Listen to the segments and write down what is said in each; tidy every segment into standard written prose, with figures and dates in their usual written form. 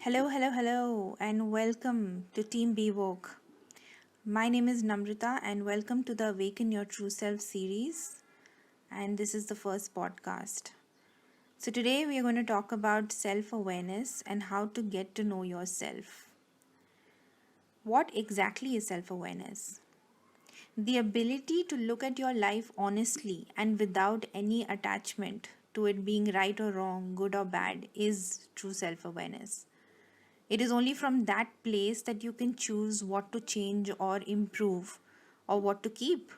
Hello, hello, hello, and welcome to Team Be Woke. My name is Namrita, and welcome to the Awaken Your True Self series. And this is the first podcast. So, today we are going to talk about self awareness and how to get to know yourself. What exactly is self awareness? The ability to look at your life honestly and without any attachment to it being right or wrong, good or bad, is true self awareness. It is only from that place that you can choose what to change or improve or what to keep.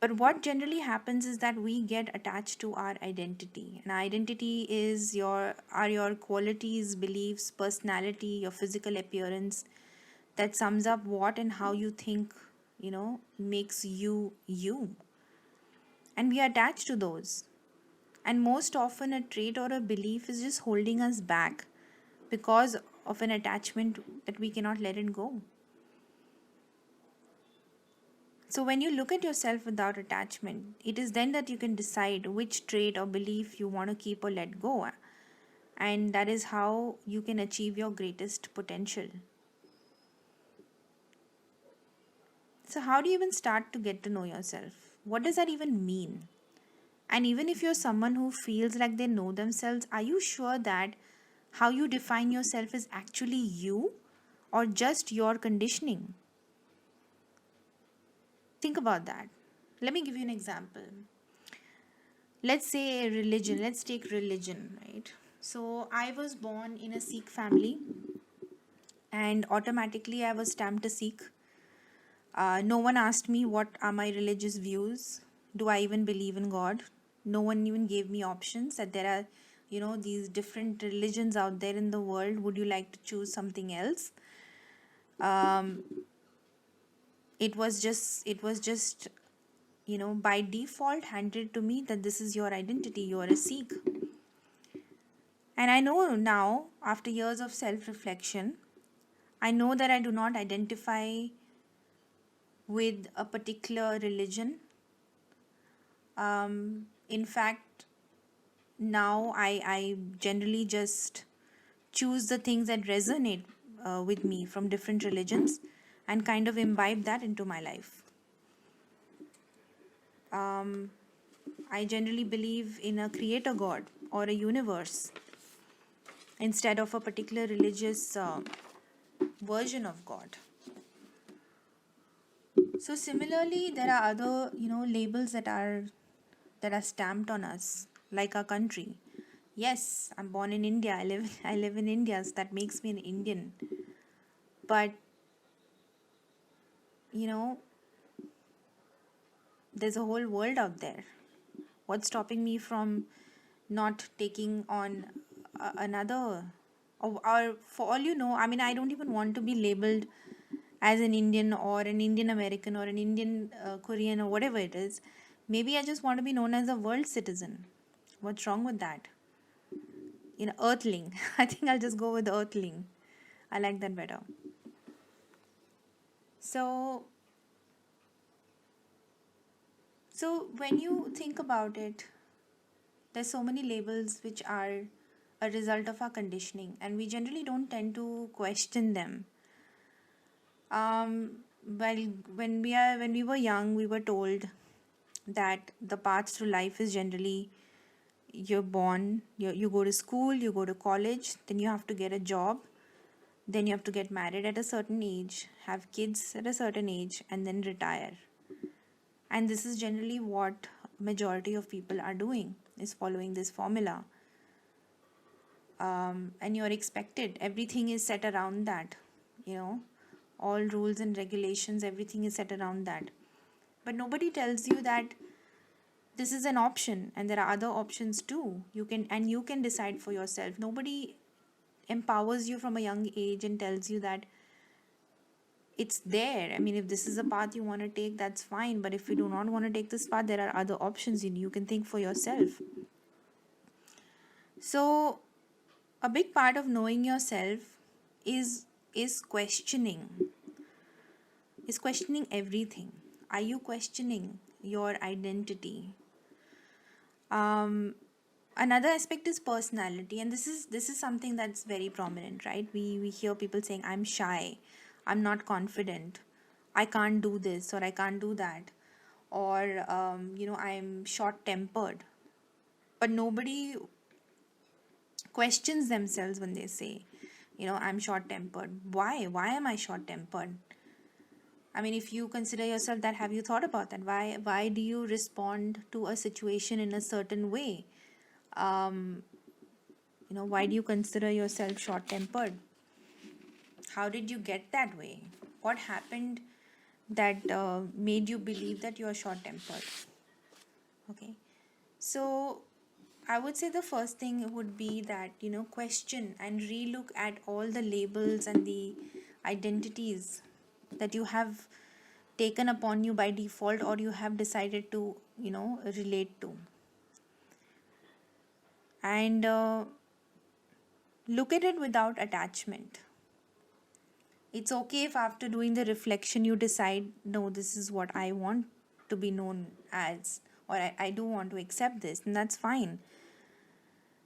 But what generally happens is that we get attached to our identity. And identity is your qualities, beliefs, personality, your physical appearance that sums up what and how you think, makes you you. And we are attached to those. And most often a trait or a belief is just holding us back because of an attachment that we cannot let it go. So, when you look at yourself without attachment, it is then that you can decide which trait or belief you want to keep or let go. And that is how you can achieve your greatest potential. So, how do you even start to get to know yourself? What does that even mean? And even if you're someone who feels like they know themselves, are you sure that how you define yourself is actually you or just your conditioning? Think about that. Let me give you an example. Let's say religion. Let's take religion, right? So I was born in a Sikh family, and automatically I was stamped a Sikh. No one asked me what are my religious views. Do I even believe in God? No one even gave me options that there are, these different religions out there in the world. Would you like to choose something else? Um, it was just by default handed to me that this is your identity. You are a Sikh. And I know now, after years of self reflection, I know that I do not identify with a particular religion. In fact, now I generally just choose the things that resonate with me from different religions and kind of imbibe that into my life. Um, I generally believe in a creator God or a universe instead of a particular religious version of God. So similarly, there are other labels that are stamped on us, like our country. Yes, I'm born in India. I live in India, so that makes me an Indian. But you know, there's a whole world out there. What's stopping me from not taking on another? Or for all you know, I mean, I don't even want to be labeled as an Indian or an Indian American or an Indian Korean or whatever it is. Maybe I just want to be known as a world citizen. What's wrong with that? Earthling. I think I'll just go with Earthling. I like that better. So, so when you think about it, there's so many labels which are a result of our conditioning, and we generally don't tend to question them. Well, when we were young, we were told that the path through life is generally you're born, you go to school, you go to college, then you have to get a job, then you have to get married at a certain age, have kids at a certain age, and then retire. And this is generally what majority of people are doing, is following this formula. And you're expected, everything is set around that, you know all rules and regulations, everything is set around that. But nobody tells you that this is an option and there are other options too. You can decide for yourself. Nobody empowers you from a young age and tells you that it's there. I mean, if this is a path you want to take, that's fine. But if you do not want to take this path, there are other options. You can think for yourself. So, a big part of knowing yourself is is questioning. Is questioning everything. Are you questioning your identity? Um, Another aspect is personality, and this is something that's very prominent, right? We hear people saying, I'm shy, I'm not confident, I can't do this or I can't do that, or I'm short tempered. But nobody questions themselves when they say, I'm short tempered. Why am I short tempered? I mean, if you consider yourself that, have you thought about that? Why do you respond to a situation in a certain way? um why do you consider yourself short tempered? How did you get that way? What happened that made you believe that you are short tempered? Okay, so I would say the first thing would be that, question and relook at all the labels and the identities that you have taken upon you by default, or you have decided to, relate to. And look at it without attachment. It's okay if after doing the reflection you decide, no, this is what I want to be known as, or I do want to accept this, and that's fine.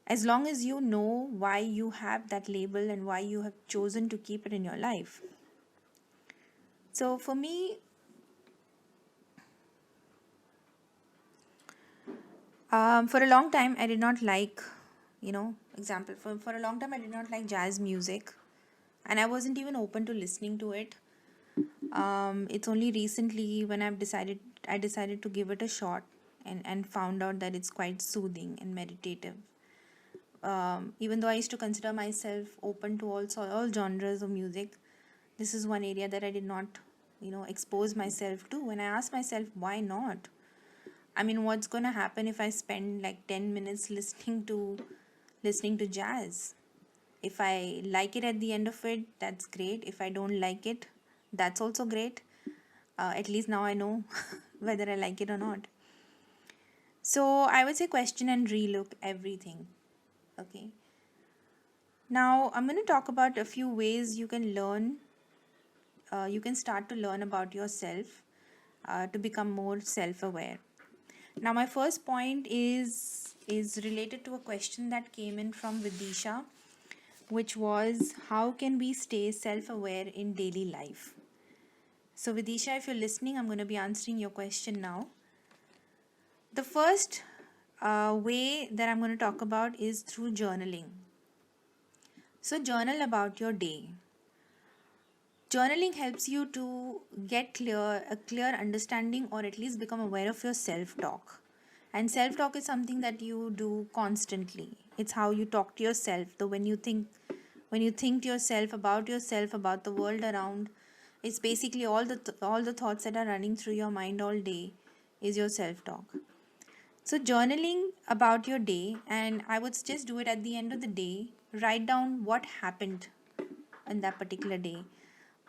As long as you know why you have that label and why you have chosen to keep it in your life. So for me, for a long time, I did not like, example, for a long time, I did not like jazz music, and I wasn't even open to listening to it. It's only recently when I decided to give it a shot, and found out that it's quite soothing and meditative. Even though I used to consider myself open to all genres of music, this is one area that I did not, expose myself to. When I asked myself, why not? I mean, what's going to happen if I spend like 10 minutes listening to jazz? If I like it at the end of it, that's great. If I don't like it, that's also great. At least now I know whether I like it or not. So I would say question and relook everything. Okay. Now I'm going to talk about a few ways you can learn. You can start to learn about yourself to become more self-aware. Now my first point is related to a question that came in from Vidisha, which was, how can we stay self-aware in daily life? So Vidisha, if you're listening, I'm going to be answering your question now. The first way that I'm going to talk about is through journaling. So journal about your day. Journaling helps you to get a clear understanding, or at least become aware of your self-talk. And self-talk is something that you do constantly. It's how you talk to yourself. Though when you think to yourself, about the world around, it's basically all the thoughts that are running through your mind all day is your self-talk. So journaling about your day, and I would just do it at the end of the day. Write down what happened in that particular day.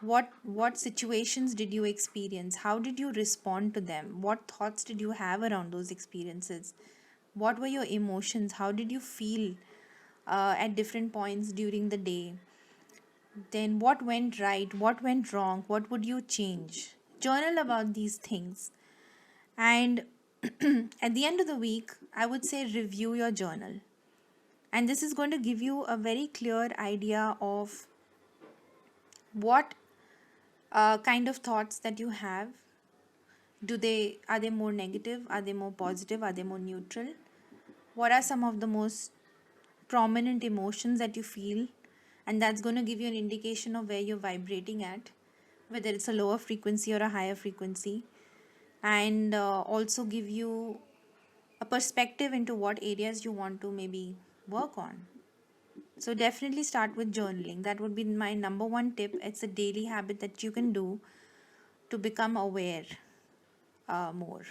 What situations did you experience? How did you respond to them? What thoughts did you have around those experiences? What were your emotions? How did you feel at different points during the day? Then what went right? What went wrong? What would you change? Journal about these things. And at the end of the week, I would say review your journal. And this is going to give you a very clear idea of what kind of thoughts that you have. Are they more negative? Are they more positive? Are they more neutral? What are some of the most prominent emotions that you feel? And that's going to give you an indication of where you're vibrating at, whether it's a lower frequency or a higher frequency, and also give you a perspective into what areas you want to maybe work on. So definitely start with journaling. That would be my number one tip. It's a daily habit that you can do to become aware more.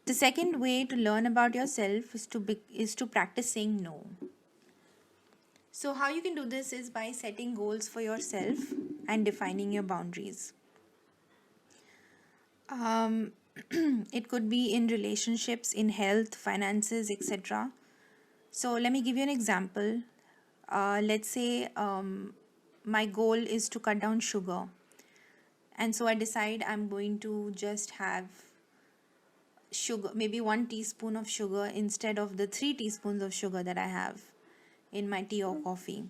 The second way to learn about yourself is to practice saying no. So how you can do this is by setting goals for yourself and defining your boundaries. It could be in relationships, in health, finances, etc. So let me give you an example. Let's say my goal is to cut down sugar, and so I decide I'm going to just have sugar, maybe 1 teaspoon of sugar instead of the 3 teaspoons of sugar that I have in my tea or coffee.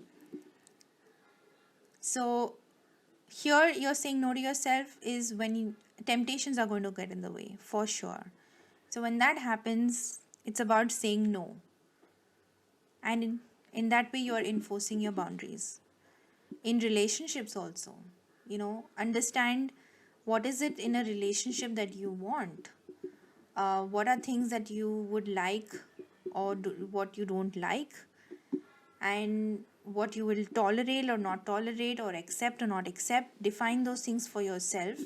So here you're saying no to yourself is when temptations are going to get in the way, for sure. So when that happens, it's about saying no. And in that way, you're enforcing your boundaries. In relationships also, understand what is it in a relationship that you want. What are things that you would like, or what you don't like, and what you will tolerate or not tolerate, or accept or not accept. Define those things for yourself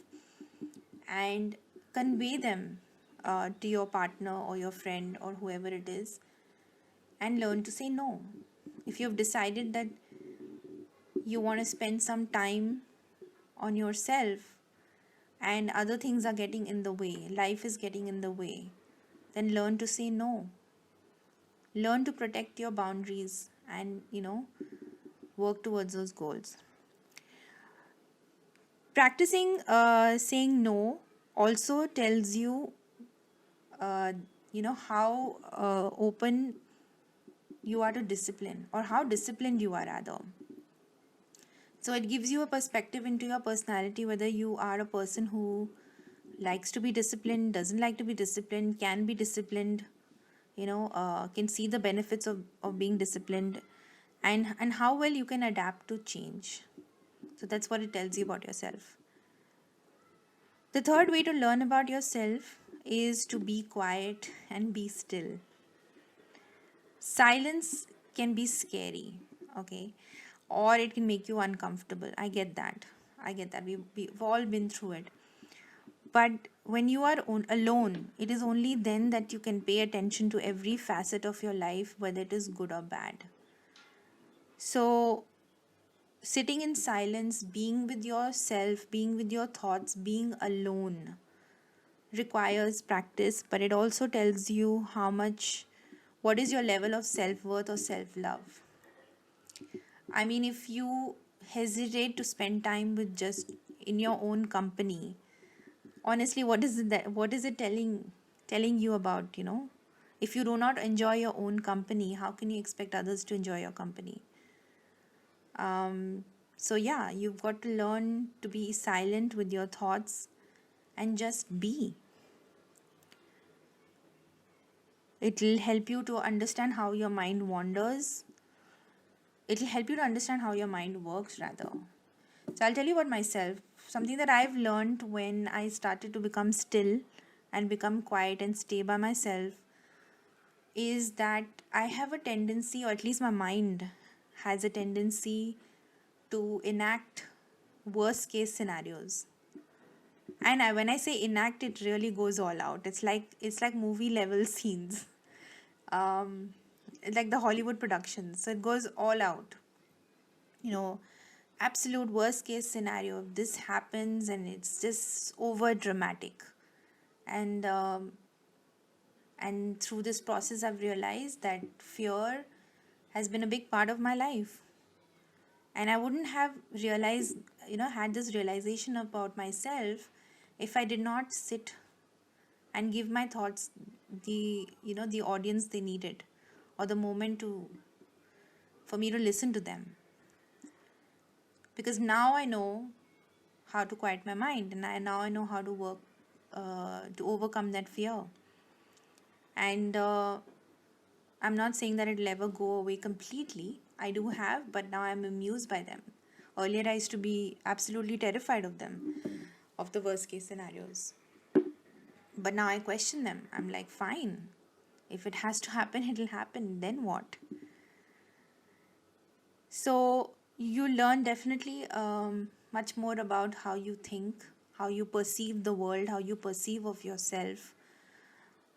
and convey them to your partner or your friend or whoever it is, and learn to say no. If you've decided that you want to spend some time on yourself and other things are getting in the way, life is getting in the way, then learn to say no. Learn to protect your boundaries and, work towards those goals. Practicing saying no also tells you, how open you are to discipline, or how disciplined you are, rather. So it gives you a perspective into your personality, whether you are a person who likes to be disciplined, doesn't like to be disciplined, can be disciplined, can see the benefits of being disciplined, and how well you can adapt to change. So that's what it tells you about yourself. The third way to learn about yourself is to be quiet and be still. Silence can be scary, okay? Or it can make you uncomfortable. I get that. We've all been through it. But when you are alone, it is only then that you can pay attention to every facet of your life, whether it is good or bad. So, sitting in silence, being with yourself, being with your thoughts, being alone requires practice, but it also tells you what is your level of self-worth or self-love. I mean, if you hesitate to spend time with just in your own company, honestly, what is it telling you about, if you do not enjoy your own company, how can you expect others to enjoy your company? So yeah, you've got to learn to be silent with your thoughts and just be. It'll help you to understand how your mind wanders. It'll help you to understand how your mind works, rather. So I'll tell you about myself. Something that I've learned when I started to become still and become quiet and stay by myself is that I have a tendency, or at least my mind has a tendency, to enact worst case scenarios. And when I say enact, it really goes all out. It's like movie level scenes, um, like the Hollywood productions. So it goes all out. Absolute worst case scenario. If this happens, and it's just over dramatic. And through this process, I've realized that fear has been a big part of my life. And I wouldn't have realized, had this realization about myself if I did not sit and give my thoughts the audience they needed, or the moment for me to listen to them. Because now I know how to quiet my mind, and now I know how to work to overcome that fear. And I'm not saying that it'll ever go away completely. I do have, but now I'm amused by them. Earlier, I used to be absolutely terrified of them, of the worst case scenarios. But now I question them. I'm like, fine. If it has to happen, it'll happen. Then what? So you learn definitely much more about how you think, how you perceive the world, how you perceive of yourself,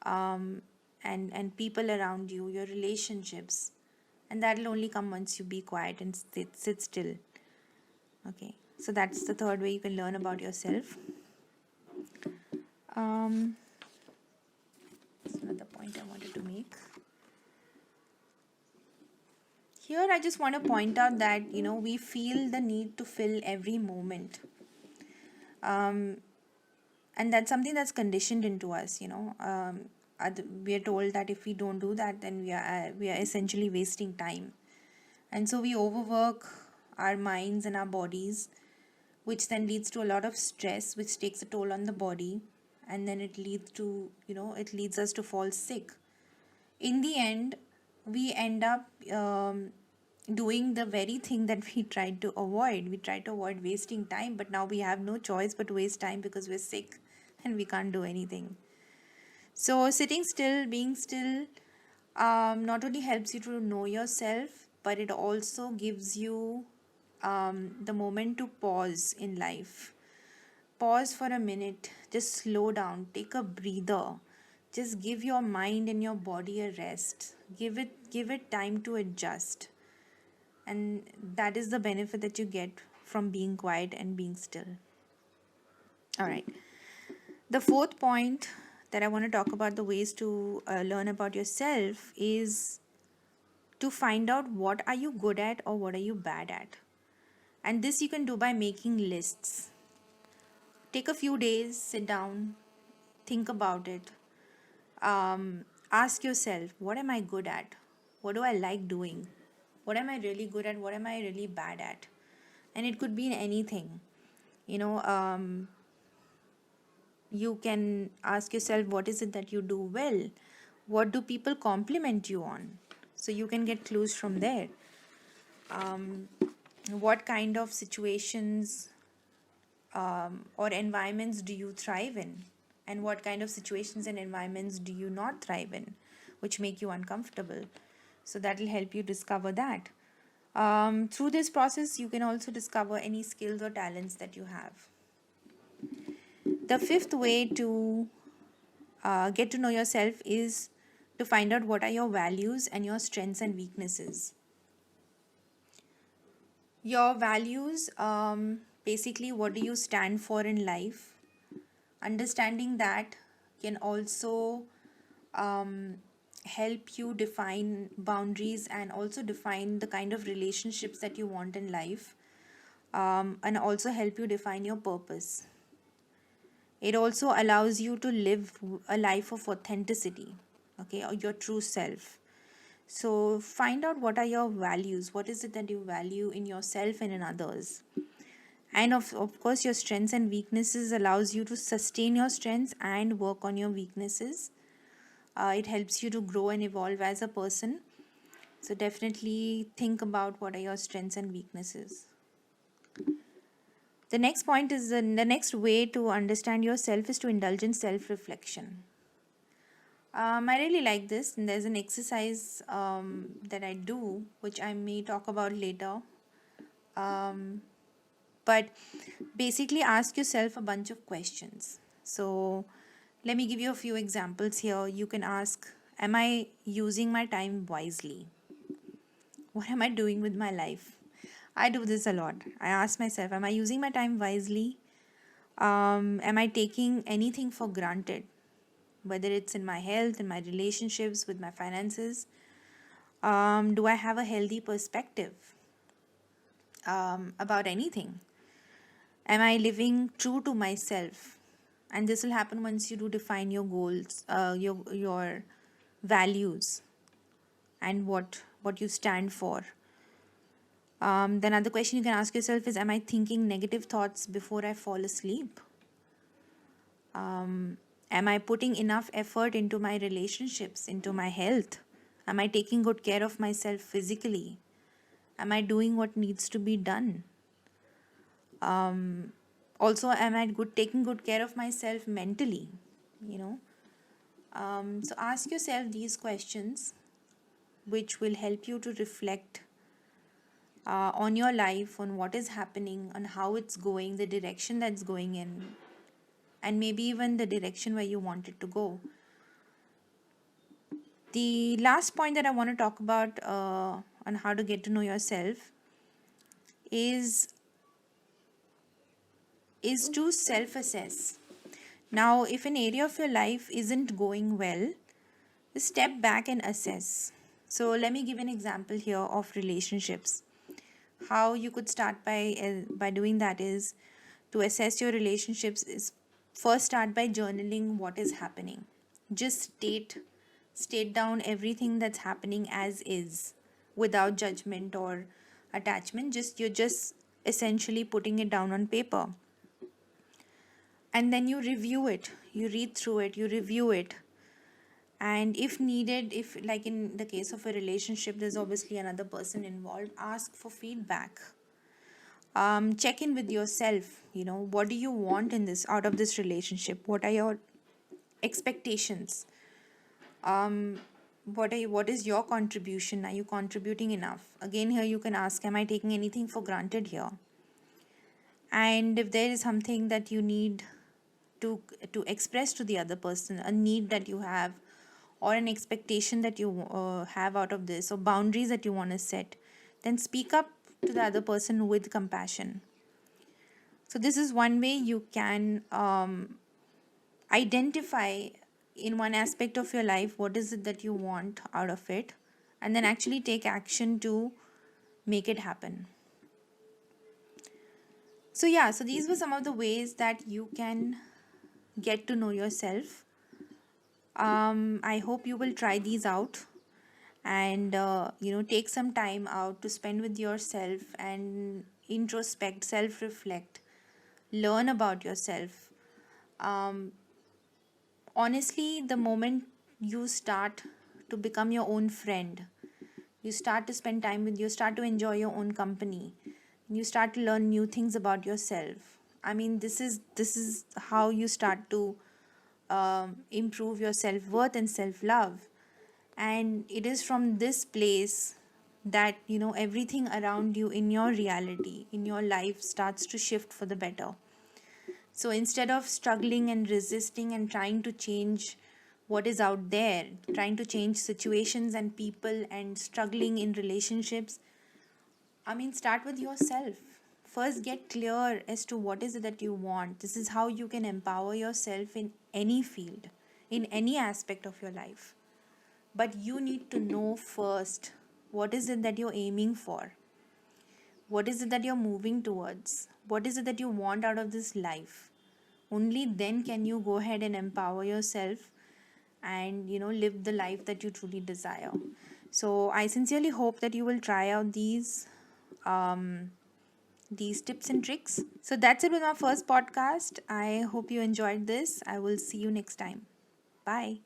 and people around you, your relationships. And that'll only come once you be quiet and sit still. Okay, so that's the third way you can learn about yourself. That's another point I wanted to make. Here, I just want to point out that, we feel the need to fill every moment. And that's something that's conditioned into us, we are told that if we don't do that, then we are essentially wasting time. And so we overwork our minds and our bodies, which then leads to a lot of stress, which takes a toll on the body, and then it leads to, it leads us to fall sick. In the end, we end up doing the very thing that we tried to avoid. We tried to avoid wasting time, but now we have no choice but to waste time because we're sick and we can't do anything. So, sitting still, being still, not only helps you to know yourself, but it also gives you the moment to pause in life. Pause for a minute, just slow down, take a breather, just give your mind and your body a rest. Give it time to adjust. And that is the benefit that you get from being quiet and being still. All right. The fourth point that I want to talk about, the ways to learn about yourself, is to find out what are you good at or what are you bad at. And this you can do by making lists. Take a few days, sit down, think about it. Ask yourself, what am I good at? What do I like doing? What am I really good at? What am I really bad at? And it could be in anything. You know, you can ask yourself, what is it that you do well? What do people compliment you on? So you can get clues from there. What kind of situations or environments do you thrive in? And what kind of situations and environments do you not thrive in, which make you uncomfortable? So that will help you discover that. Through this process, you can also discover any skills or talents that you have. The fifth way to get to know yourself is to find out what are your values and your strengths and weaknesses. Your values, basically, what do you stand for in life? Understanding that can also help you define boundaries and also define the kind of relationships that you want in life, and also help you define your purpose. It also allows you to live a life of authenticity, okay, or your true self. So find out what are your values, what is it that you value in yourself and in others. And of course, your strengths and weaknesses allows you to sustain your strengths and work on your weaknesses. It helps you to grow and evolve as a person. So definitely think about what are your strengths and weaknesses. The next point is the next way to understand yourself is to indulge in self-reflection. I really like this, and there's an exercise that I do, which I may talk about later. But basically, ask yourself a bunch of questions. So, let me give you a few examples here. You can ask, am I using my time wisely? What am I doing with my life? I do this a lot. I ask myself, am I using my time wisely? Am I taking anything for granted? Whether it's in my health, in my relationships, with my finances. Do I have a healthy perspective about anything? Am I living true to myself? And this will happen once you do define your goals, your values, and what you stand for. The another question you can ask yourself is, am I thinking negative thoughts before I fall asleep? Am I putting enough effort into my relationships, into my health? Am I taking good care of myself physically? Am I doing what needs to be done? Also, am I taking good care of myself mentally? You know, so ask yourself these questions, which will help you to reflect on your life, on what is happening, on how it's going, the direction that's going in, and maybe even the direction where you want it to go. The last point that I want to talk about on how to get to know yourself is to self-assess. Now, if an area of your life isn't going well, step back and assess. So let me give an example here of relationships. How you could start by doing that is to assess your relationships is first start by journaling what is happening. Just state down everything that's happening as is, without judgment or attachment. Just you're just essentially putting it down on paper, and then you review it, you read through it, you review it. And if needed, if like in the case of a relationship there's obviously another person involved, ask for feedback. Check in with yourself. What do you want in this out of this relationship? What are your expectations? um what is your contribution? Are you contributing enough? Again, here you can ask, am I taking anything for granted here? And if there is something that you need to express to the other person, a need that you have, or an expectation that you have out of this, or boundaries that you want to set, then speak up to the other person with compassion. So this is one way you can identify in one aspect of your life what is it that you want out of it, and then actually take action to make it happen. So yeah, so these were some of the ways that you can get to know yourself. I hope you will try these out, and take some time out to spend with yourself and introspect, self reflect, learn about yourself. um, Honestly, the moment you start to become your own friend, you start to spend time with, you start to enjoy your own company, you start to learn new things about yourself. I mean, this is how you start to improve your self-worth and self-love. And it is from this place that everything around you in your reality, in your life, starts to shift for the better. So instead of struggling and resisting and trying to change what is out there, trying to change situations and people and struggling in relationships, I mean, start with yourself. First, get clear as to what is it that you want. This is how you can empower yourself in any field, in any aspect of your life. But you need to know first, what is it that you're aiming for? What is it that you're moving towards? What is it that you want out of this life? Only then can you go ahead and empower yourself and live the life that you truly desire. So I sincerely hope that you will try out um, these tips and tricks. So that's it with my first podcast. I hope you enjoyed this. I will see you next time. Bye.